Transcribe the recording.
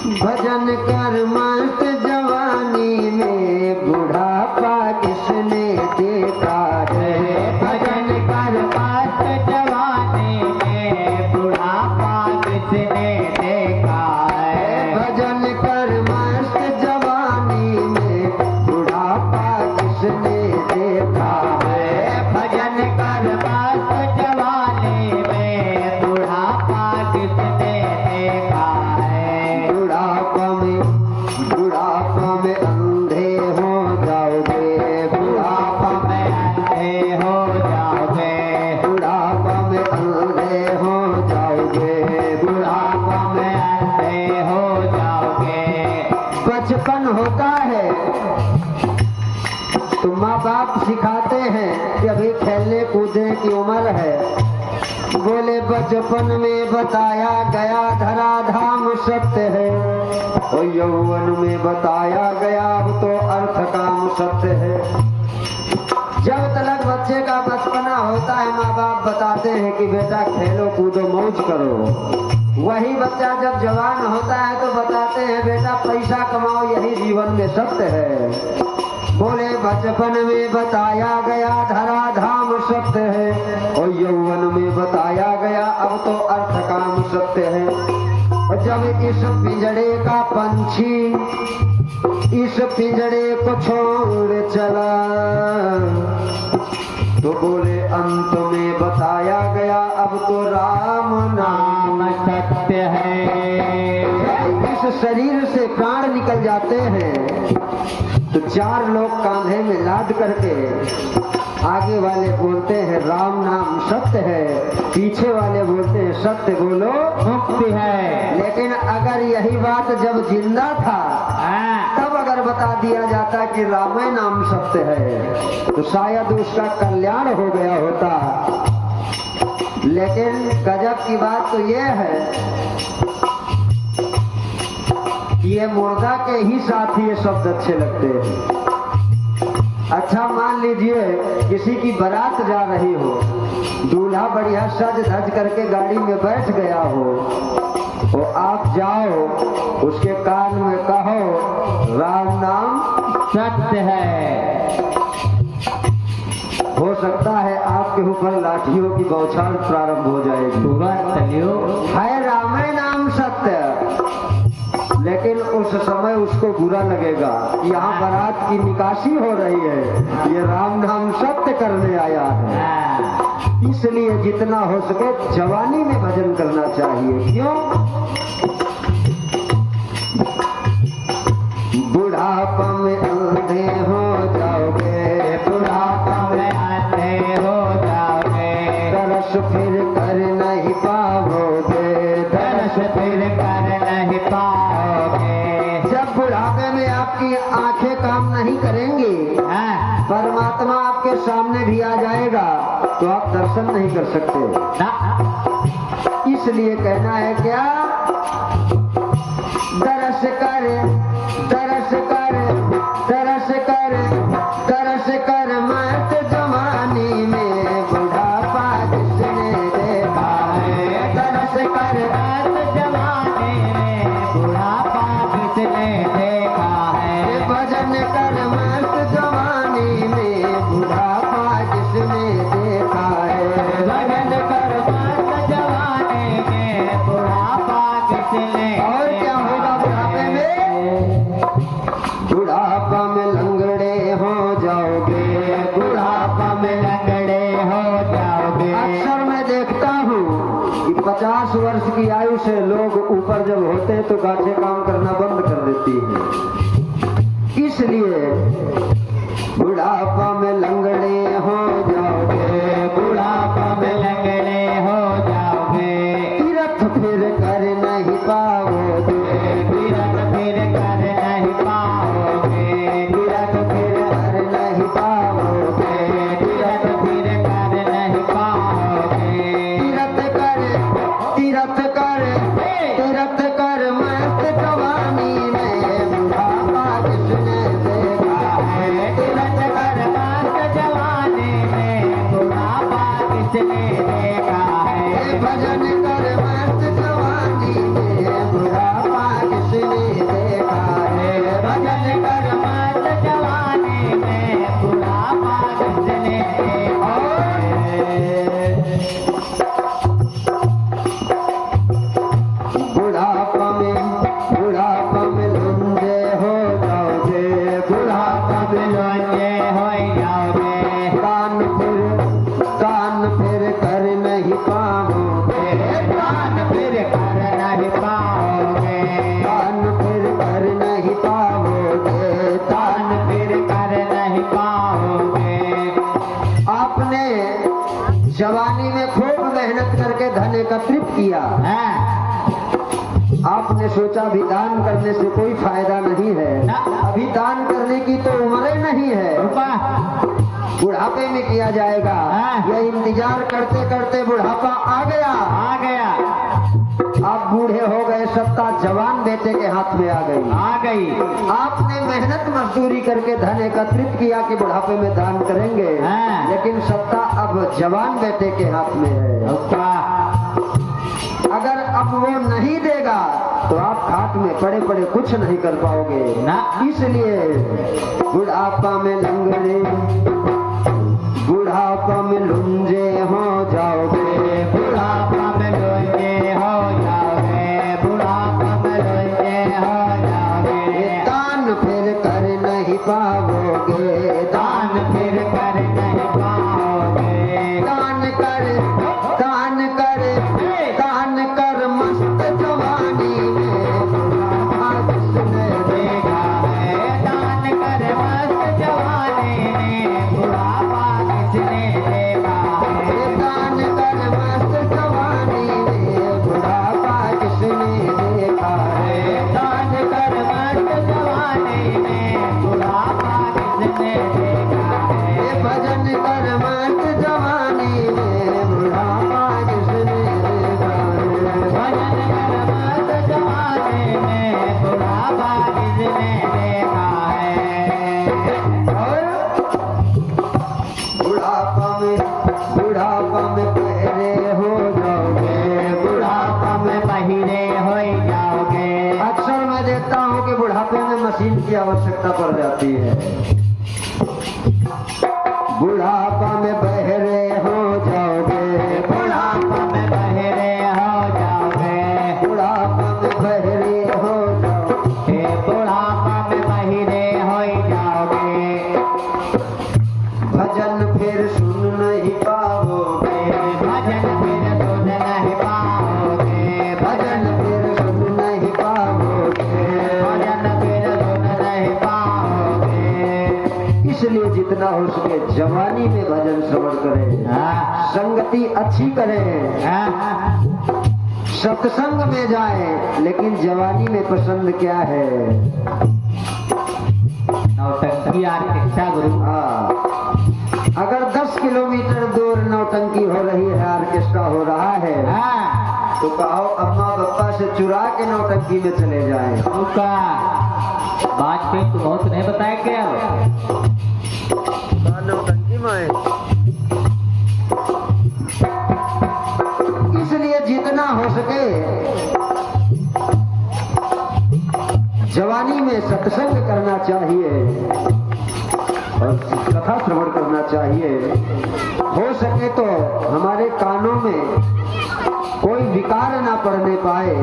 भजन कर मस्त जवानी में बुढ़ापा किसने देखा है। भजन कर मस्त जवानी में बुढ़ापा किसने देखा है। भजन कर मस्त जवानी में बुढ़ापा किसने देखा है। भजन कर मस्त जवानी में बुढ़ापा किसने देखा है। बुढ़ापा में अंधे हो जाओगे। बुढ़ापा में अंधे हो जाओगे। बुढ़ापा में अंधे हो जाओगे। बुढ़ापा में अंधे हो जाओगे। बचपन होता है तो माँ बाप सिखाते हैं कि अभी खेलने कूदने की उम्र है। बोले बचपन में बताया गया धरा धाम सत्य है और यौवन में बताया गया अब तो अर्थ काम सत्य है। जब तक बच्चे का बचपना होता है माँ बाप बताते हैं कि बेटा खेलो कूदो मौज करो। वही बच्चा जब जवान होता है तो बताते हैं बेटा पैसा कमाओ यही जीवन में सत्य है। बोले बचपन में बताया गया धरा धाम सत्य है और यौवन में बताया गया अब तो अर्थ काम सत्य है। और जब इस पिंजड़े का पंछी इस पिंजड़े को छोड़ चला तो बोले अंत में बताया गया अब तो राम नाम सत्य है। इस शरीर से प्राण निकल जाते हैं तो चार लोग कांधे में लाद करके आगे वाले बोलते हैं राम नाम सत्य है, पीछे वाले बोलते हैं सत्य बोलो मुक्ति है। लेकिन अगर यही बात जब जिंदा था तब अगर बता दिया जाता कि रामे नाम सत्य है तो शायद उसका कल्याण हो गया होता। लेकिन गजब की बात तो ये है ये मुर्दा के ही साथ ये शब्द अच्छे लगते हैं। अच्छा मान लीजिए किसी की बारात जा रही हो, दूल्हा बढ़िया सज धज करके गाड़ी में बैठ गया हो तो आप जाओ उसके कान में कहो राम नाम सत्य है। हो सकता है आपके ऊपर लाठियों की बौछार प्रारंभ हो जाएगी। है रामे नाम सत्य लेकिन उस समय उसको बुरा लगेगा यहाँ बारात की निकासी हो रही है ये राम नाम सत्य करने आया है। इसलिए जितना हो सके जवानी में भजन करना चाहिए। क्यों? बुढ़ापा में अंधे हो जाओगे। बुढ़ापा में अंधे हो जाओगे। तरस फिर कर नहीं पाओगे। तरस फिर कर नहीं पाओगे। जब बुढ़ापे में आपकी आंखें काम नहीं करेंगी परमात्मा आपके सामने भी आ जाएगा तो आप दर्शन नहीं कर सकते। इसलिए कहना है क्या दरस कर दरस कर दरस कर दरस कर मस्त जवानी में बुढ़ापा किसने देखा है। दरस कर मस्त जवानी में बुढ़ापा किसने देखा है। भजन कर मस्त जवानी में बुढ़ापा किसने देखा है। भजन कर मस्त जवानी में बुढ़ापा किसने और क्या होगा बुढ़ापे में? बुढ़ापा में लंगड़े हो जाओगे। बुढ़ापा में लंगड़े हो जाओगे। अक्सर मैं देखता हूँ कि 50 वर्ष की आयु से लोग ऊपर जब होते हैं तो गांठें काम करना बंद कर देती हैं। इसलिए बुढ़ापा में लंगड़े हो जाओगे। बुढ़ापा में लंगड़े हो जाओगे। तीर्थ फिर कर नहीं पाओगे। तीर्थ फिर कर नहीं पाओगे। तीर्थ फिर कर नहीं पाओगे। तीर्थ फिर कर नहीं पाओगे। तीर्थ कर मस्त जवानी में बुढ़ापा किसने देखा है। तीर्थ कर मस्त जवानी में बुढ़ापा किसने देखा है। भजन कर मस्त जवानी में बुढ़ापा किसने एकत्रित किया। हाँ, आपने सोचा अभी दान करने से कोई फायदा नहीं है, ना। अभी दान करने की तो उम्र नहीं है, रुपा बुढ़ापे में किया जाएगा। हाँ। यह इंतजार करते करते बुढ़ापा आ गया। आ गया, आप बूढ़े हो गए, सत्ता जवान बेटे के हाथ में आ गई। आ गई। आपने मेहनत मजदूरी करके धन एकत्रित किया कि बुढ़ापे में दान करेंगे, हाँ। लेकिन सत्ता अब जवान बेटे के हाथ में है। रुपा अगर अब वो नहीं देगा तो आप खाट में पड़े पड़े कुछ नहीं कर पाओगे ना। इसलिए बुढ़ापा में लंगड़े, बुढ़ापा में लुंजे हो जाओगे, बुढ़ापा में लोगे हो जाओगे, बुढ़ापा में लोगे हो जाओगे। दान फिर कर नहीं पाओगे, दान फिर कर नहीं पाओगे। दान कर, दान कर, दान कर मस्त जवानी में बुढ़ापा किसने देखा है, दान कर मस्त जवानी में बुढ़ापा किसने देखा है। दान कर मस्त जवानी में बुढ़ापा किसने देखा है। दान कर मस्त जवानी में बुढ़ापा किसने देखा है। भजन कर मस्त जवानी में बुढ़ापा किसने देखा है। भजन कर मस्त जवानी में बुढ़ापा किसने देखा है। और बुढ़ापा में पहरे हो जाओगे, बुढ़ापा में बहिरे हो जाओगे। अक्सर मैं देखता हूँ कि बुढ़ापे में मशीन की आवश्यकता पड़ जाती है। बुढ़ापा में बहरे हो जाओगे, बुढ़ापा में बहिरे हो जाओगे। बुढ़ापा में बहरे हो जाओगे, बुढ़ापा में बहिरे हो जाओगे। भजन फिर सुन नहीं पाओगे, भजन फिर सुन नहीं पाओगे। भजन फिर सुन नहीं पाओगे। भजन फिर सुन नहीं पाओगे। इसलिए जितना हो सके जवानी में भजन श्रवण करें, हाँ, संगति अच्छी करें, हाँ, सत्संग में जाएं, लेकिन जवानी में पसंद क्या है? नौटंकी आर्केस्ट्रा गुरु। हाँ, अगर 10 किलोमीटर दूर नौटंकी हो रही है, ऑर्केस्ट्रा हो रहा है, हाँ, तो कहो अम्मा पापा से चुरा के नौटंकी में चले जाएं। उनका बात पे तो बहुत नहीं बताया क्या। नौटंकी में इसलिए जितना हो सके जवानी में सत्संग करना चाहिए और कथा श्रवण करना चाहिए। हो सके तो हमारे कानों में कोई विकार ना पड़ने पाए,